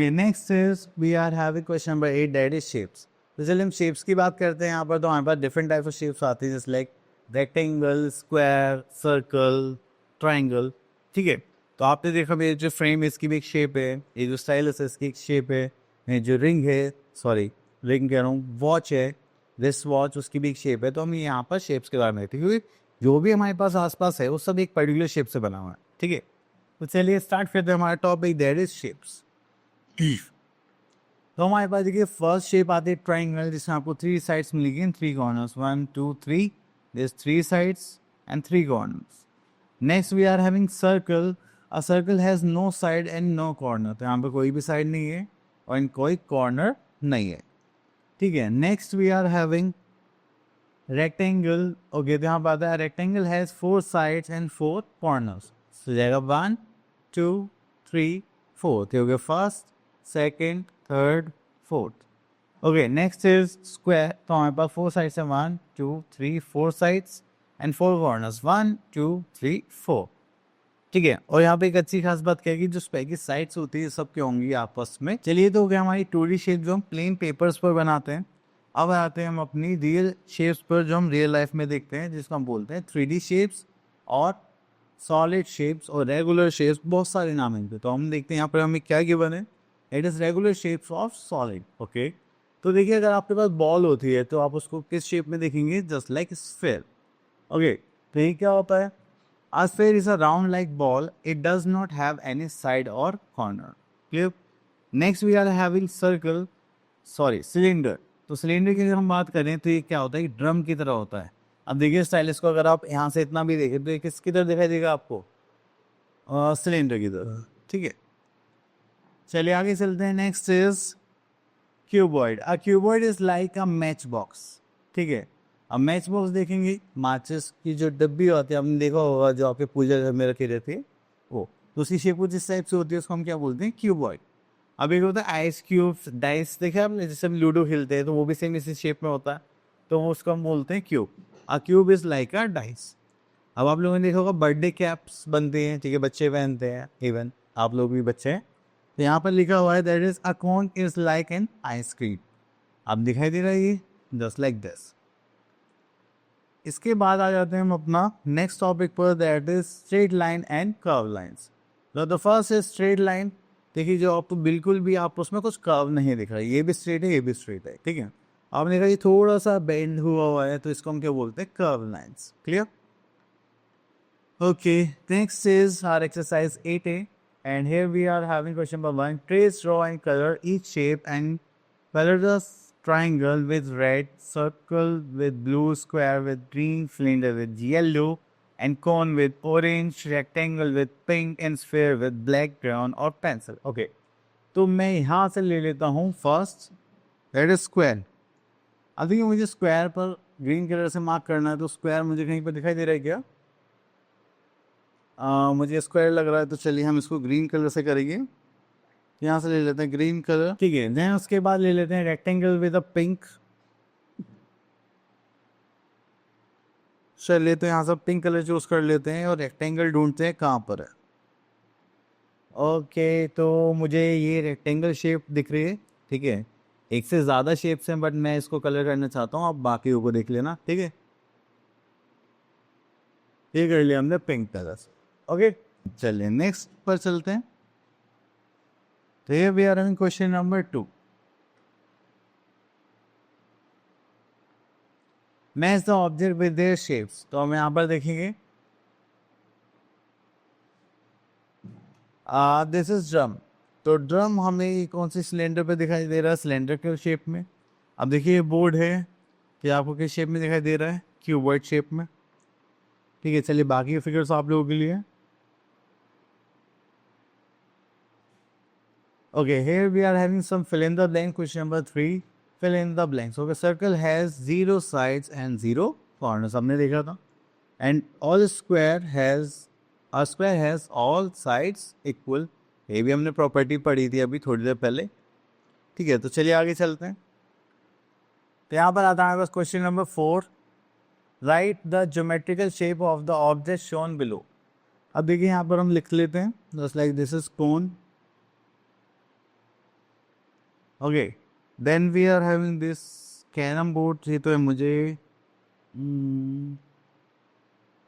Okay, next is we are having question number 8, that is shapes. तो चलिए हम shapes की बात करते हैं यहाँ पर। तो हमारे पास डिफरेंट टाइप ऑफ शेप्स आती है, जैसे like rectangle, square, circle, triangle. ठीक है, तो आपने देखा मेरे जो फ्रेम है इसकी भी एक शेप है, ये जो स्टाइलस है इसकी एक शेप है, ये जो रिंग है, सॉरी रिंग कह रहा हूँ, वॉच है, रिस्ट वॉच, उसकी भी एक शेप है। तो हम यहाँ पर शेप्स के बारे में देखते हैं, क्योंकि जो भी हमारे पास आसपास है वो सब एक पर्टिकुलर शेप से बना हुआ है। ठीक है, तो चलिए स्टार्ट करते हैं हमारा टॉपिक, दैट इज शेप्स। तो हमारे पास देखिए फर्स्ट शेप आती है ट्राइंगल, जिसमें आपको 3 साइड्स मिलेगी, 3 corners, 1 2 3, this 3 sides and 3 corners. Next we are having circle, a circle has no side and no corner. तो यहाँ पे कोई भी साइड नहीं है और इन कोई कॉर्नर नहीं है। ठीक है, next we are having rectangle. Okay, तो यहाँ पर आता है rectangle has 4 sides and 4 corners. तो जाएगा 1 2 3 4, तो हो गया first, second, third, fourth. Okay, next is square. तो हमारे पास 4 साइड्स है, 1 2 3 4 साइड्स एंड 4 कॉर्नर्स, 1 2 3 4। ठीक है, और यहाँ पे एक अच्छी खास बात क्या है कि जो स्क्वायर की साइड्स होती है सब क्या होंगी आपस में। चलिए, तो हो गया हमारी 2D शेप जो हम प्लेन पेपर्स पर बनाते हैं। अब आते हैं हम अपनी रियल शेप्स पर, जो हम रियल लाइफ में देखते हैं, जिसको हम बोलते हैं 3D शेप्स और सॉलिड शेप्स और रेगुलर शेप्स। बहुत सारे नाम हैं इनके। तो हम देखते हैं यहाँ पर हमें क्या गिवन है, it is regular shapes of solid. Okay, तो देखिए अगर आपके पास बॉल होती है तो आप उसको किस शेप में देखेंगे, जस्ट लाइक स्फेयर। ओके, तो ये क्या होता है, a sphere is a round like ball, it does not have any side or corner. Clear? Next we are having circle, sorry cylinder। तो सिलेंडर की अगर हम बात करें तो ये क्या होता है, ड्रम की तरह होता है। अब देखिए स्टाइलिस को अगर आप यहाँ से इतना भी देखें तो ये किसकी तरह दिखाई देगा आपको, सिलेंडर की तरह। ठीक है, चलिए आगे चलते हैं। Next is cuboid. A cuboid is like a match box. ठीक है, अब मैच बॉक्स देखेंगे, माचिस की जो डब्बी होती है, आपने देखा होगा जो आपके पूजा घर में रखी रहती है वो, तो उसी शेप को जिस टाइप से होती है उसको हम क्या बोलते हैं, क्यूबॉइड। अब एक होता है आइस क्यूब, डाइस देखे आपने, जैसे हम लूडो खेलते हैं तो वो भी सेम इसी शेप में होता है, तो वो उसको हम बोलते हैं cube. A cube is like a dice. अब आप लोगों ने देखा होगा बर्थडे कैप्स बनते हैं, ठीक है, बच्चे पहनते हैं, इवन आप लोग भी बच्चे हैं। तो यहाँ पर लिखा हुआ है that is a cone is like an ice cream. अब दिखाई दे रहा है ये, जस्ट लाइक दिस। इसके बाद आ जाते हैं हम अपना नेक्स्ट टॉपिक पर, that is straight line and curve lines. The first is straight line. देखिए जो आपको बिल्कुल भी आप उसमें कुछ कर्व नहीं दिख रहा है, ये भी स्ट्रेट है ये भी स्ट्रेट है। ठीक है, आपने कहा ये थोड़ा सा बेंड हुआ है तो इसको हम क्या बोलते हैं, curve lines. Clear? Okay, next is our exercise 8A, and here we are having question number 1. Trace, draw and color each shape and color the triangle with red, circle with blue, square with green, cylinder with yellow, and cone with orange, rectangle with pink, and sphere with black, crayon or pencil. Okay, तो मैं यहाँ से ले लेता हूँ first, that is square. अब देखिए मुझे स्क्वायर पर ग्रीन कलर से मार्क करना है, तो स्क्वायर मुझे कहीं पर दिखाई दे रहा है क्या? मुझे स्क्वायर लग रहा है, तो चलिए हम इसको ग्रीन कलर से करेंगे। यहाँ से ले लेते हैं ग्रीन कलर। ठीक है, देन उसके बाद ले लेते हैं रेक्टेंगल विद अ पिंक। चलिए तो यहाँ से पिंक कलर चूज कर लेते हैं और रेक्टेंगल ढूंढते हैं कहाँ पर है। ओके, तो मुझे ये रेक्टेंगल शेप दिख रही है। ठीक है, एक से ज़्यादा शेप्स हैं बट मैं इसको कलर करना चाहता हूँ, आप बाकी को देख लेना। ठीक है, ये कर लिया हमने पिंक कलर। ओके, चलिए नेक्स्ट पर चलते हैं। तो here we are having question number 2. Match the object with their shapes. तो हम यहाँ पर देखेंगे, दिस इज ड्रम। तो ड्रम हमें कौन सी सिलेंडर पे दिखाई दे रहा है, सिलेंडर के शेप में। अब देखिए बोर्ड है कि आपको किस शेप में दिखाई दे रहा है, क्यूबॉइड शेप में। ठीक है, चलिए बाकी फिगर्स आप लोगों के लिए। Okay, here we are having some fill in the blank. Question number 3, fill in the blanks. Okay, circle has 0 sides and 0 corners. हमने देखा था। And all square has, a square has all sides equal. ये भी हमने property पढ़ी थी अभी थोड़ी देर पहले। ठीक है, तो चलिए आगे चलते हैं। तो यहाँ पर आता है बस question number 4, write the geometrical shape of the object shown below. अब देखिए यहाँ पर हम लिख लेते हैं, just like this is cone, okay, then we are having this carrom board. ये तो है मुझे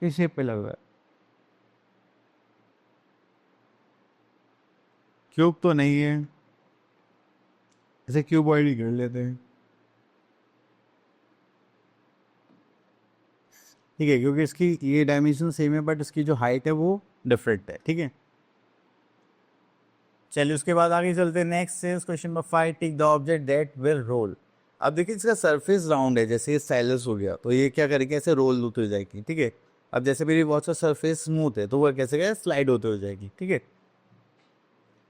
किस शेप पे लग रहा है? क्यूब तो नहीं है, इसे क्यूबॉइड ही कर लेते हैं। ठीक है, क्योंकि इसकी ये डायमेंशन सेम है बट इसकी जो हाइट है वो डिफरेंट है। ठीक है, चलिए उसके बाद आगे चलते हैं। Next is question number 5, tick the object that will roll. अब देखिए इसका सरफेस राउंड है, जैसे ये स्टाइलस हो गया तो ये क्या करेगी, ऐसे रोल होते हो जाएगी। ठीक है, अब जैसे मेरी वॉच का सरफेस स्मूथ है तो वह कैसे क्या स्लाइड होते हो जाएगी। ठीक है,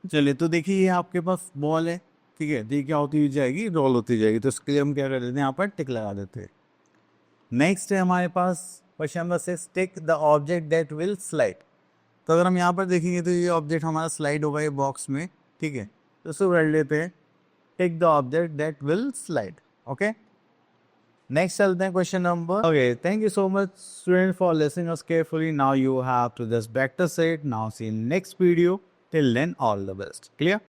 चलिए तो देखिए ये आपके पास बॉल है। ठीक है, तो ये क्या होती हुई जाएगी, रोल होती जाएगी। तो इसके लिए हम क्या कर देते हैं, यहाँ पर टिक लगा देते हैं। नेक्स्ट है हमारे पास question number 6, tick the object that will slide. तो अगर हम यहाँ पर देखेंगे तो ये ऑब्जेक्ट हमारा स्लाइड होगा ये बॉक्स में। ठीक है, तो इसको कर लेते हैं, take the object that will slide. Okay, next चलते हैं question number. Okay, thank you so much student for listening us carefully. Now you have to just practise it. Now see next video. Till then all the best. Clear?